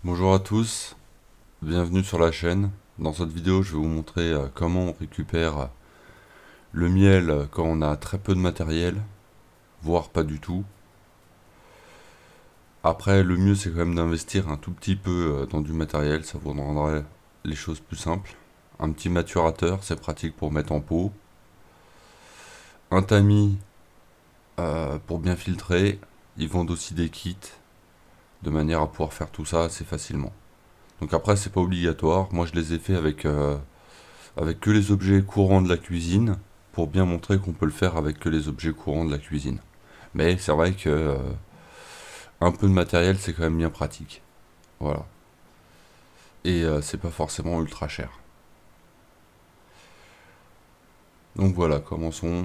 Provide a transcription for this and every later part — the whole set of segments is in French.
Bonjour à tous, bienvenue sur la chaîne. Dans cette vidéo, je vais vous montrer comment on récupère le miel quand on a très peu de matériel, voire pas du tout. Après, le mieux c'est quand même d'investir un tout petit peu dans du matériel, ça vous rendra les choses plus simples. Un petit maturateur, c'est pratique pour mettre en pot. Un tamis pour bien filtrer. Ils vendent aussi des kits de manière à pouvoir faire tout ça assez facilement. Donc après, c'est pas obligatoire. Moi, je les ai fait avec que les objets courants de la cuisine, pour bien montrer qu'on peut le faire avec que les objets courants de la cuisine. Mais c'est vrai que un peu de matériel, c'est quand même bien pratique. Voilà. Et c'est pas forcément ultra cher. Donc voilà, commençons.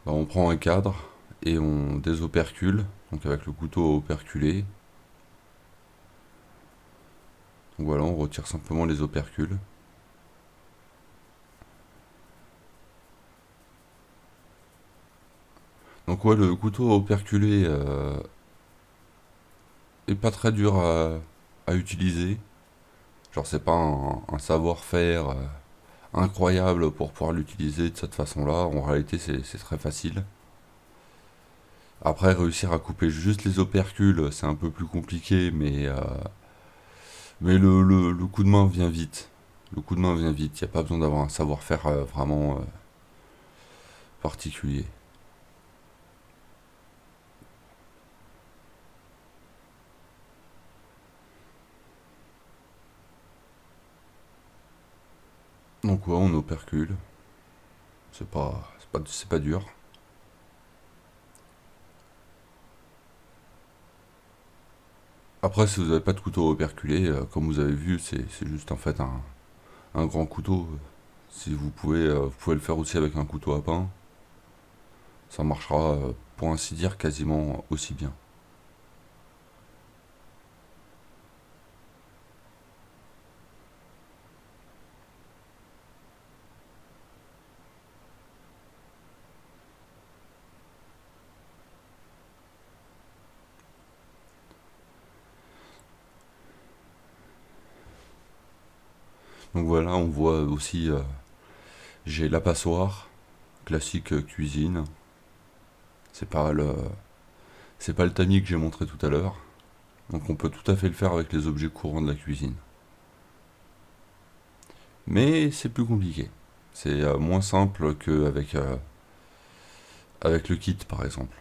Bah, on prend un cadre et on désopercule, donc avec le couteau operculé. Donc voilà, on retire simplement les opercules. Donc ouais, le couteau operculé est pas très dur à utiliser. Genre c'est pas un savoir-faire incroyable pour pouvoir l'utiliser de cette façon-là. En réalité, c'est très facile. Après, réussir à couper juste les opercules, c'est un peu plus compliqué, mais le coup de main vient vite. Le coup de main vient vite. Il n'y a pas besoin d'avoir un savoir-faire vraiment particulier. Donc ouais, on opercule. C'est pas dur. Après, si vous n'avez pas de couteau operculé, comme vous avez vu, c'est juste en fait un grand couteau. Si vous pouvez le faire aussi avec un couteau à pain. Ça marchera, pour ainsi dire, quasiment aussi bien. Donc voilà, on voit aussi, j'ai la passoire, classique cuisine. C'est pas le, c'est pas le tamis que j'ai montré tout à l'heure. Donc on peut tout à fait le faire avec les objets courants de la cuisine. Mais c'est plus compliqué. C'est moins simple qu'avec avec le kit par exemple.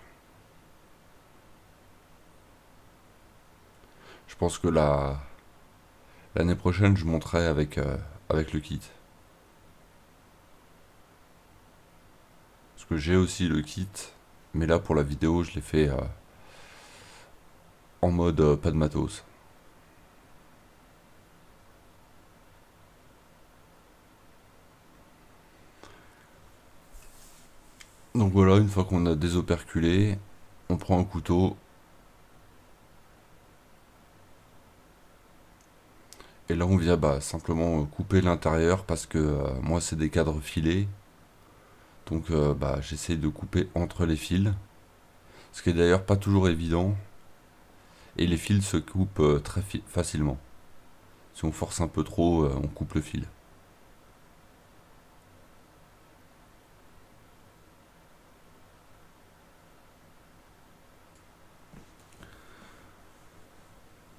Je pense que l'année prochaine je monterai avec le kit. Parce que j'ai aussi le kit, mais là pour la vidéo je l'ai fait en mode pas de matos. Donc voilà, une fois qu'on a désoperculé, on prend un couteau et là on vient simplement couper l'intérieur parce que moi c'est des cadres filés. Donc j'essaie de couper entre les fils, ce qui est d'ailleurs pas toujours évident et les fils se coupent facilement. Si on force un peu trop, on coupe le fil.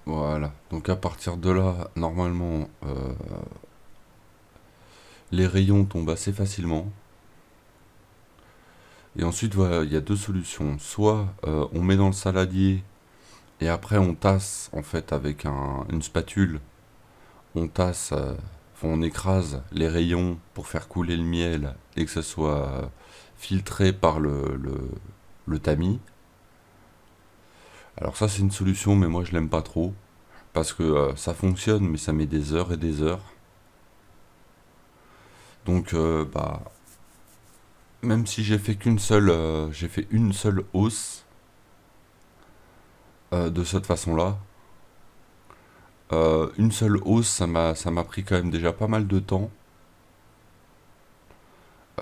Voilà, donc à partir de là, normalement, les rayons tombent assez facilement. Et ensuite, voilà, il y a deux solutions. Soit on met dans le saladier et après on tasse en fait avec une spatule. On tasse, enfin, on écrase les rayons pour faire couler le miel et que ce soit filtré par le tamis. Alors ça c'est une solution, mais moi je l'aime pas trop parce que ça fonctionne, mais ça met des heures et des heures. Donc même si j'ai fait une seule hausse de cette façon-là. Une seule hausse, ça m'a pris quand même déjà pas mal de temps.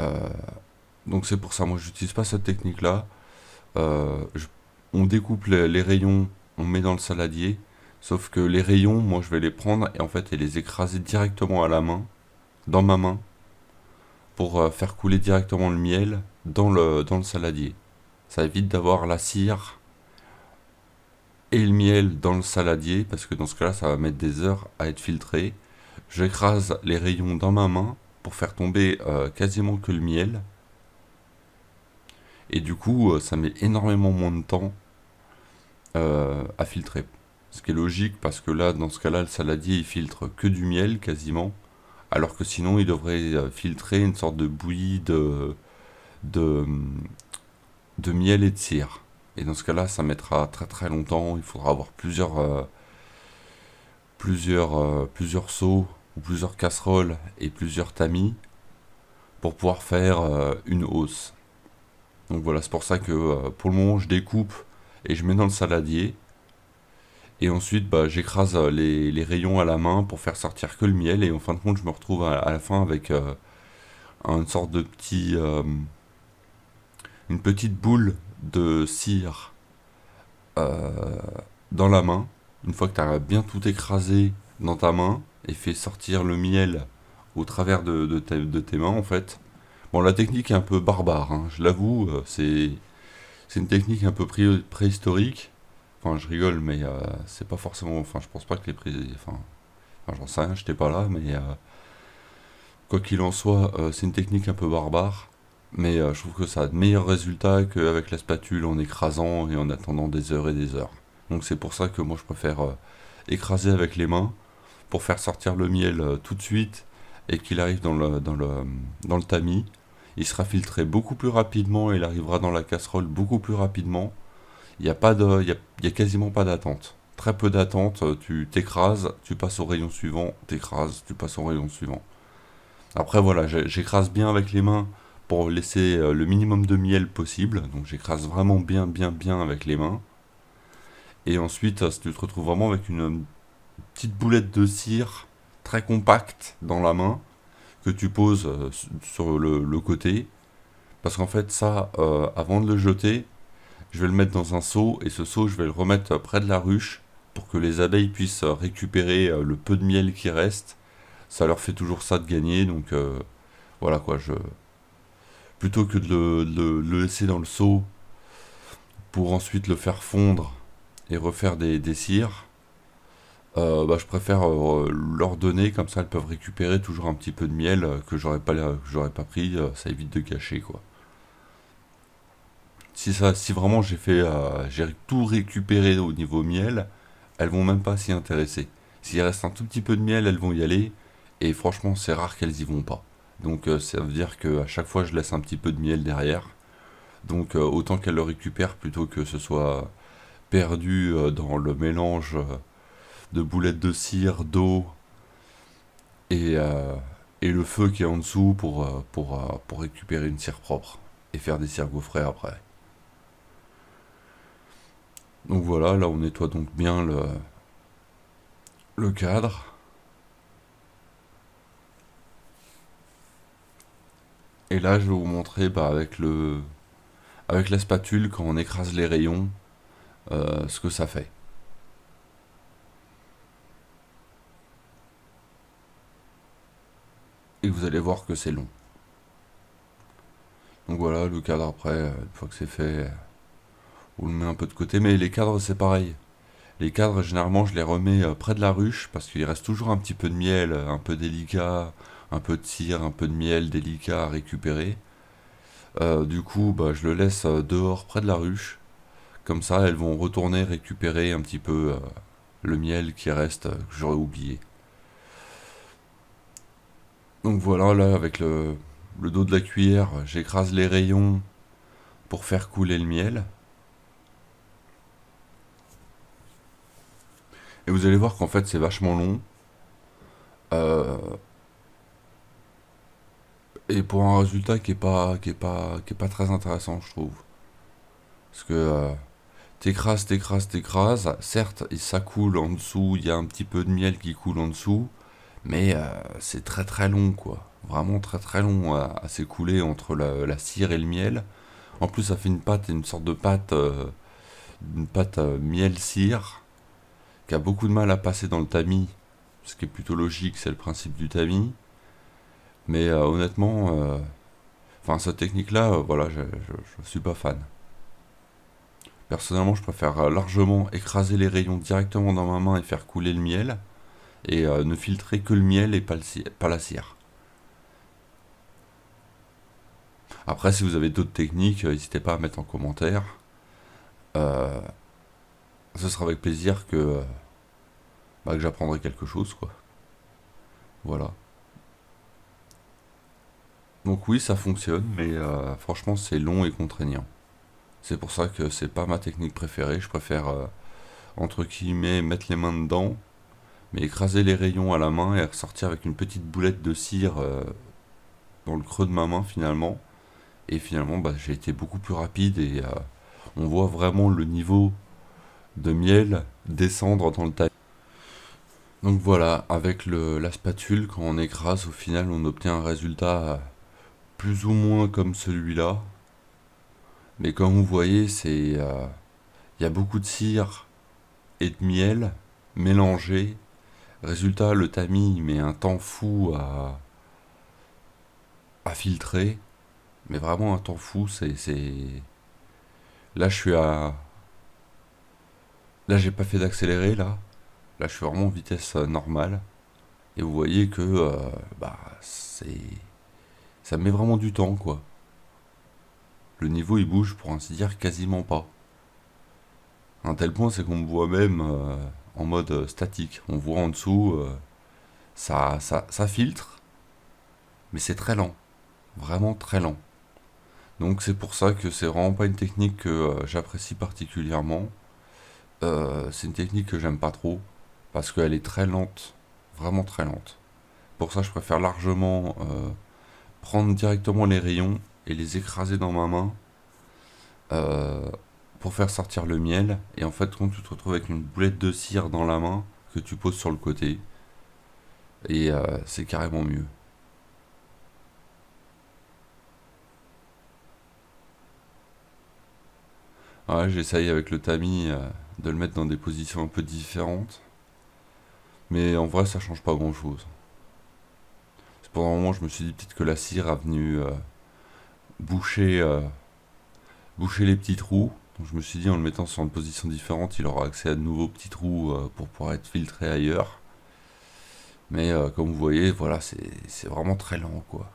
Euh, donc c'est pour ça, moi j'utilise pas cette technique-là. Euh, je- on découpe les rayons, on met dans le saladier. Sauf que les rayons, moi je vais les prendre et en fait et les écraser directement à la main, dans ma main, pour faire couler directement le miel dans le saladier. Ça évite d'avoir la cire et le miel dans le saladier, parce que dans ce cas-là, ça va mettre des heures à être filtré. J'écrase les rayons dans ma main pour faire tomber quasiment que le miel. Et du coup, ça met énormément moins de temps à filtrer. Ce qui est logique parce que là, dans ce cas-là, le saladier il filtre que du miel quasiment, alors que sinon il devrait filtrer une sorte de bouillie de, de miel et de cire. Et dans ce cas-là, ça mettra très très longtemps. Il faudra avoir plusieurs seaux ou plusieurs casseroles et plusieurs tamis pour pouvoir faire une hausse. Donc voilà, c'est pour ça que pour le moment je découpe et je mets dans le saladier. Et ensuite j'écrase les rayons à la main pour faire sortir que le miel. Et en fin de compte, je me retrouve à la fin avec une sorte de une petite boule de cire euh, dans la main. Une fois que tu as bien tout écrasé dans ta main et fait sortir le miel au travers de tes mains en fait. Bon, la technique est un peu barbare, hein, je l'avoue, c'est une technique un peu préhistorique. Enfin, je rigole, mais c'est pas forcément. Enfin, je pense pas que enfin, j'en sais rien, j'étais pas là, mais quoi qu'il en soit, c'est une technique un peu barbare. Mais je trouve que ça a de meilleurs résultats qu'avec la spatule en écrasant et en attendant des heures et des heures. Donc c'est pour ça que moi je préfère écraser avec les mains pour faire sortir le miel tout de suite et qu'il arrive dans le tamis. Il sera filtré beaucoup plus rapidement et il arrivera dans la casserole beaucoup plus rapidement. Il n'y a, pas de, il y a quasiment pas d'attente. Très peu d'attente, tu t'écrases, tu passes au rayon suivant, t'écrases, tu passes au rayon suivant. Après voilà, j'écrase bien avec les mains pour laisser le minimum de miel possible. Donc j'écrase vraiment bien bien bien avec les mains. Et ensuite, si tu te retrouves vraiment avec une petite boulette de cire très compacte dans la main que tu poses sur le côté. Parce qu'en fait ça, avant de le jeter, je vais le mettre dans un seau et ce seau, je vais le remettre près de la ruche pour que les abeilles puissent récupérer le peu de miel qui reste. Ça leur fait toujours ça de gagner, donc voilà quoi. Plutôt que de le laisser dans le seau pour ensuite le faire fondre et refaire des cires, je préfère leur donner comme ça, elles peuvent récupérer toujours un petit peu de miel que j'aurais pas pris. Ça évite de gâcher quoi. Si vraiment j'ai tout récupéré au niveau miel, elles vont même pas s'y intéresser. S'il reste un tout petit peu de miel, elles vont y aller, et franchement, c'est rare qu'elles y vont pas. Donc ça veut dire que à chaque fois, je laisse un petit peu de miel derrière. Donc autant qu'elles le récupèrent plutôt que ce soit perdu dans le mélange de boulettes de cire, d'eau et, euh, et le feu qui est en dessous pour récupérer une cire propre et faire des cires gaufrées après. Donc voilà, là on nettoie donc bien le cadre. Et là je vais vous montrer avec la spatule quand on écrase les rayons ce que ça fait. Et vous allez voir que c'est long. Donc voilà, le cadre après, une fois que c'est fait, on le met un peu de côté. Mais les cadres c'est pareil. Les cadres généralement je les remets près de la ruche parce qu'il reste toujours un petit peu de miel, un peu délicat, un peu de cire, un peu de miel délicat à récupérer. Du coup, je le laisse dehors près de la ruche. Comme ça, elles vont retourner récupérer un petit peu le miel qui reste que j'aurais oublié. Donc voilà, là avec le dos de la cuillère, j'écrase les rayons pour faire couler le miel. Et vous allez voir qu'en fait c'est vachement long. euh, et pour un résultat qui est pas très intéressant, je trouve. Parce que t'écrases, t'écrases, t'écrases. Certes, ça coule en dessous, il y a un petit peu de miel qui coule en dessous. Mais c'est très très long, quoi. Vraiment très très long à s'écouler entre la cire et le miel. En plus, ça fait une sorte de pâte, une pâte miel-cire qui a beaucoup de mal à passer dans le tamis, ce qui est plutôt logique, c'est le principe du tamis. Mais honnêtement, enfin cette technique-là, voilà, je suis pas fan. Personnellement, je préfère largement écraser les rayons directement dans ma main et faire couler le miel, et ne filtrer que le miel et pas la cire. Après, si vous avez d'autres techniques, n'hésitez pas à mettre en commentaire. Euh, Ce sera avec plaisir que j'apprendrai quelque chose, quoi. Voilà. Donc oui, ça fonctionne, mais franchement, c'est long et contraignant. C'est pour ça que c'est pas ma technique préférée. Je préfère, entre guillemets, mettre les mains dedans, mais écraser les rayons à la main et ressortir avec une petite boulette de cire dans le creux de ma main, finalement. Et finalement, j'ai été beaucoup plus rapide et on voit vraiment le niveau de miel descendre dans le taille. Donc voilà, avec la spatule, quand on écrase, au final, on obtient un résultat plus ou moins comme celui-là. Mais comme vous voyez, il y a beaucoup de cire et de miel mélangés. Résultat, le tamis met un temps fou à filtrer. Mais vraiment un temps fou, Là, je suis à... Là, j'ai pas fait d'accélérer, là. Là, je suis vraiment en vitesse normale. Et vous voyez que c'est ça met vraiment du temps, quoi. Le niveau il bouge pour ainsi dire quasiment pas. À un tel point, c'est qu'on me voit même en mode statique. On voit en dessous, ça filtre, mais c'est très lent, vraiment très lent. Donc c'est pour ça que c'est vraiment pas une technique que j'apprécie particulièrement. C'est une technique que j'aime pas trop parce qu'elle est très lente, vraiment très lente. Pour ça, je préfère largement prendre directement les rayons et les écraser dans ma main euh, pour faire sortir le miel. Et en fait, quand tu te retrouves avec une boulette de cire dans la main que tu poses sur le côté, et c'est carrément mieux. Ouais, j'essaye avec le tamis de le mettre dans des positions un peu différentes, mais en vrai, ça change pas grand chose. Pendant un moment, je me suis dit peut-être que la cire a venu boucher, boucher les petits trous. Donc je me suis dit en le mettant sur une position différente, il aura accès à de nouveaux petits trous pour pouvoir être filtré ailleurs. Mais comme vous voyez, voilà, c'est vraiment très lent, quoi.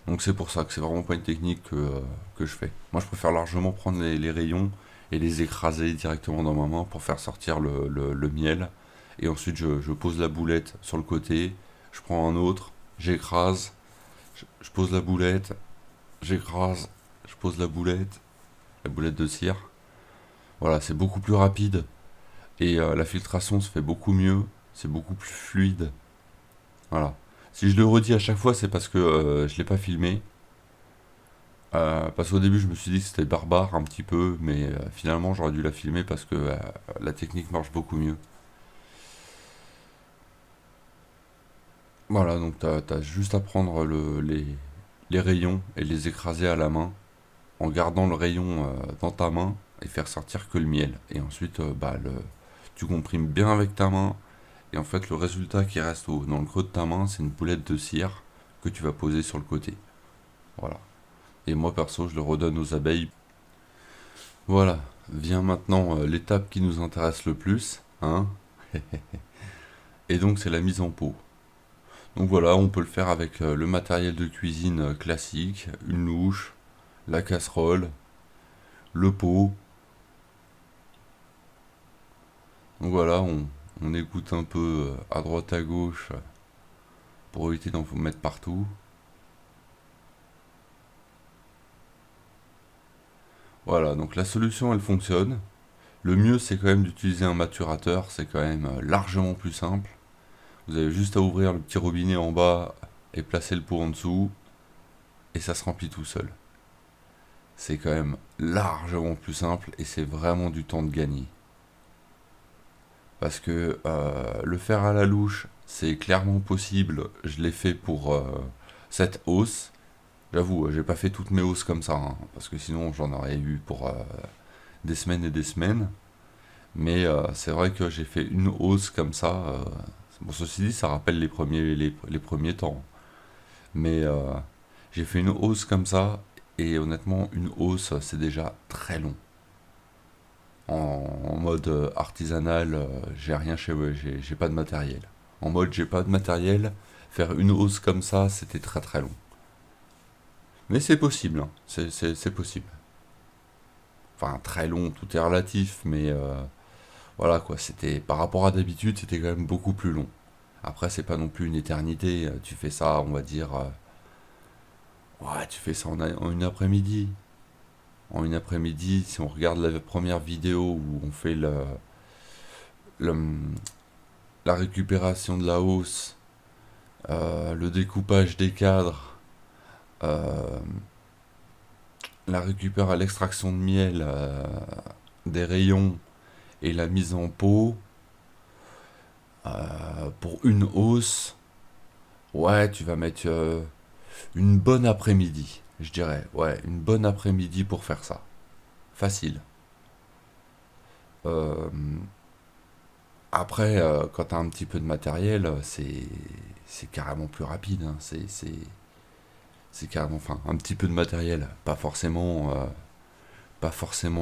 Donc c'est pour ça que c'est vraiment pas une technique que je fais. Moi, je préfère largement prendre les rayons et les écraser directement dans ma main pour faire sortir le miel. Et ensuite, je pose la boulette sur le côté, je prends un autre, j'écrase, je pose la boulette, j'écrase, je pose la boulette de cire. Voilà, c'est beaucoup plus rapide et la filtration se fait beaucoup mieux, c'est beaucoup plus fluide. Voilà. Si je le redis à chaque fois, c'est parce que je l'ai pas filmé. Parce qu'au début, je me suis dit que c'était barbare un petit peu, mais finalement, j'aurais dû la filmer parce que la technique marche beaucoup mieux. Voilà, donc t'as juste à prendre les rayons et les écraser à la main en gardant le rayon dans ta main et faire sortir que le miel. Et ensuite, tu comprimes bien avec ta main. Et en fait, le résultat qui reste dans le creux de ta main, c'est une boulette de cire que tu vas poser sur le côté. Voilà. Et moi, perso, je le redonne aux abeilles. Voilà. Vient maintenant l'étape qui nous intéresse le plus, hein. Et donc, c'est la mise en pot. Donc voilà, on peut le faire avec le matériel de cuisine classique, une louche, la casserole, le pot. Donc voilà, on écoute un peu à droite à gauche pour éviter d'en mettre partout. Voilà, donc la solution elle fonctionne. Le mieux c'est quand même d'utiliser un maturateur, c'est quand même largement plus simple. Vous avez juste à ouvrir le petit robinet en bas et placer le pot en dessous et ça se remplit tout seul. C'est quand même largement plus simple et c'est vraiment du temps de gagner. Parce que le faire à la louche, c'est clairement possible. Je l'ai fait pour cette hausse. J'avoue, j'ai pas fait toutes mes hausses comme ça, hein, parce que sinon j'en aurais eu pour des semaines et des semaines. Mais c'est vrai que j'ai fait une hausse comme ça. Bon, ceci dit, ça rappelle les premiers temps. Mais j'ai fait une hausse comme ça. Et honnêtement, une hausse, c'est déjà très long. En mode artisanal, j'ai rien chez moi, j'ai pas de matériel. En mode j'ai pas de matériel, faire une hausse comme ça, c'était très très long. Mais c'est possible, hein. C'est possible. Enfin, très long, tout est relatif, mais voilà quoi, c'était par rapport à d'habitude, c'était quand même beaucoup plus long. Après, c'est pas non plus une éternité, tu fais ça, on va dire, ouais, tu fais ça en une après-midi. En une après-midi, si on regarde la première vidéo où on fait le- la récupération de la hausse, le découpage des cadres, euh, l'extraction de miel des rayons et la mise en pot pour une hausse, ouais, tu vas mettre une bonne après-midi, je dirais. Ouais, une bonne après-midi pour faire ça. Facile. Euh, Après, quand t'as un petit peu de matériel, c'est carrément plus rapide, hein. C'est carrément, enfin, un petit peu de matériel, pas forcément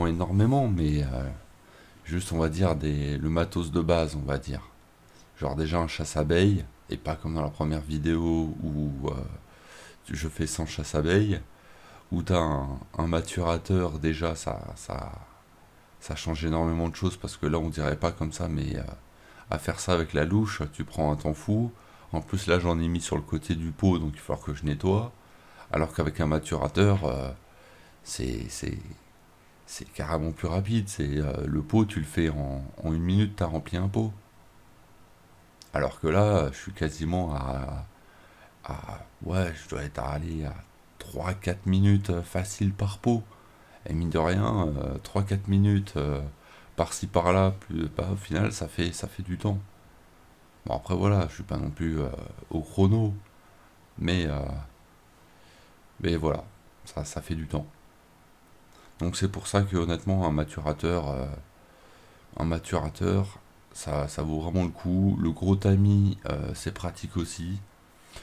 énormément, mais juste, on va dire, le matos de base, on va dire. Genre déjà un chasse-abeille, et pas comme dans la première vidéo où je fais sans chasse-abeille, où t'as un maturateur, déjà, ça change énormément de choses, parce que là, on dirait pas comme ça, mais à faire ça avec la louche, tu prends un temps fou. En plus, là, j'en ai mis sur le côté du pot, donc il va falloir que je nettoie. Alors qu'avec un maturateur, c'est c'est carrément plus rapide. Le pot, tu le fais en une minute, t'as rempli un pot. Alors que là, je suis quasiment ouais, je dois être allé à 3 4 minutes facile par pot. Et mine de rien, 3 4 minutes par-ci par-là, bah, au final, ça fait du temps. Bon, après, voilà, je suis pas non plus au chrono, mais, euh, mais voilà, ça fait du temps. Donc c'est pour ça que honnêtement, un maturateur, ça vaut vraiment le coup. Le gros tamis, c'est pratique aussi.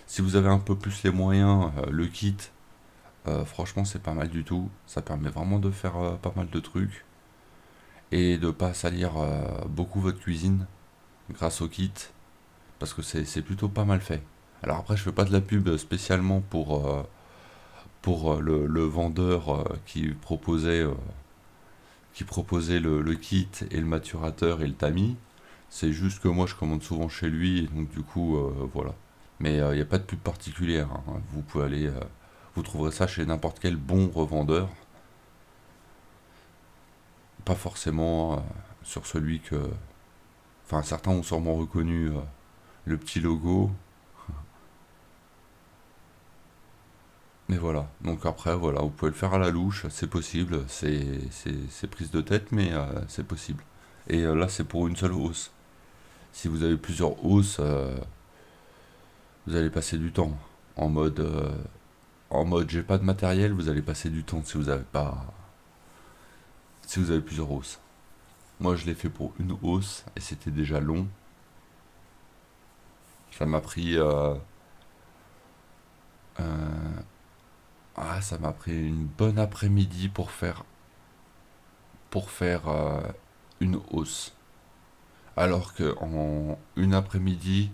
Si vous avez un peu plus les moyens, le kit, franchement, c'est pas mal du tout. Ça permet vraiment de faire pas mal de trucs et de pas salir beaucoup votre cuisine grâce au kit, parce que c'est plutôt pas mal fait. Alors après, je fais pas de la pub spécialement pour le vendeur qui proposait le kit et le maturateur et le tamis. C'est juste que moi je commande souvent chez lui et donc du coup voilà. Mais il n'y a pas de pub particulière, hein. Vous pouvez aller, vous trouverez ça chez n'importe quel bon revendeur. Pas forcément sur celui que. Enfin, certains ont sûrement reconnu le petit logo. Mais voilà. Donc après, voilà, vous pouvez le faire à la louche, c'est possible. C'est prise de tête, mais c'est possible. Et là, c'est pour une seule hausse. Si vous avez plusieurs hausses, vous allez passer du temps. En mode, euh, en mode j'ai pas de matériel, vous allez passer du temps si vous avez pas, si vous avez plusieurs hausses. Moi, je l'ai fait pour une hausse et c'était déjà long. Ça m'a pris, euh, ça m'a pris une bonne après-midi pour faire une hausse. Alors que en une après-midi,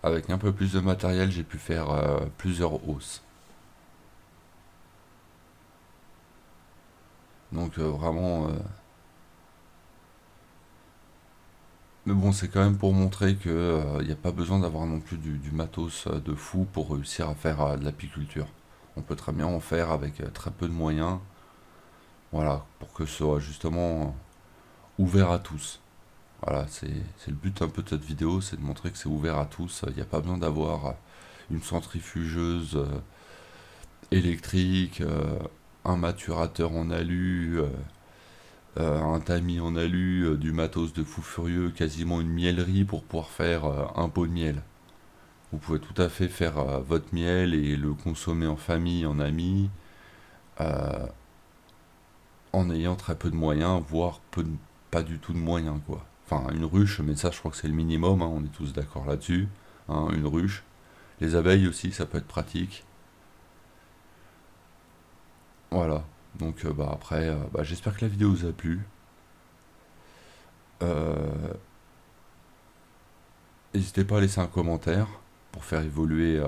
avec un peu plus de matériel, j'ai pu faire plusieurs hausses. Donc vraiment, mais bon, c'est quand même pour montrer que il n'y a pas besoin d'avoir non plus du matos de fou pour réussir à faire de l'apiculture. On peut très bien en faire avec très peu de moyens, voilà, pour que ce soit justement ouvert à tous. Voilà, c'est le but un peu de cette vidéo, c'est de montrer que c'est ouvert à tous. Il n'y a pas besoin d'avoir une centrifugeuse électrique, un maturateur en alu, un tamis en alu, du matos de fou furieux, quasiment une miellerie pour pouvoir faire un pot de miel. Vous pouvez tout à fait faire votre miel et le consommer en famille, en amis, euh, en ayant très peu de moyens, voire pas du tout de moyens, quoi. Enfin, une ruche, mais ça, je crois que c'est le minimum, hein, on est tous d'accord là-dessus. Hein, une ruche. Les abeilles aussi, ça peut être pratique. Voilà. Donc, bah, après, bah, j'espère que la vidéo vous a plu. Euh, N'hésitez pas à laisser un commentaire pour faire évoluer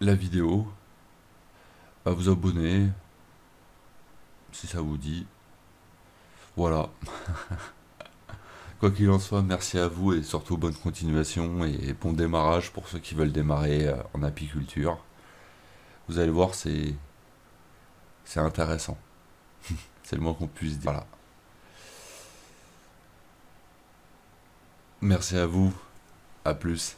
la vidéo, à vous abonner si ça vous dit. Voilà. Quoi qu'il en soit, merci à vous et surtout bonne continuation et bon démarrage pour ceux qui veulent démarrer en apiculture. Vous allez voir, c'est intéressant. C'est le moins qu'on puisse dire. Voilà. Merci à vous. À plus.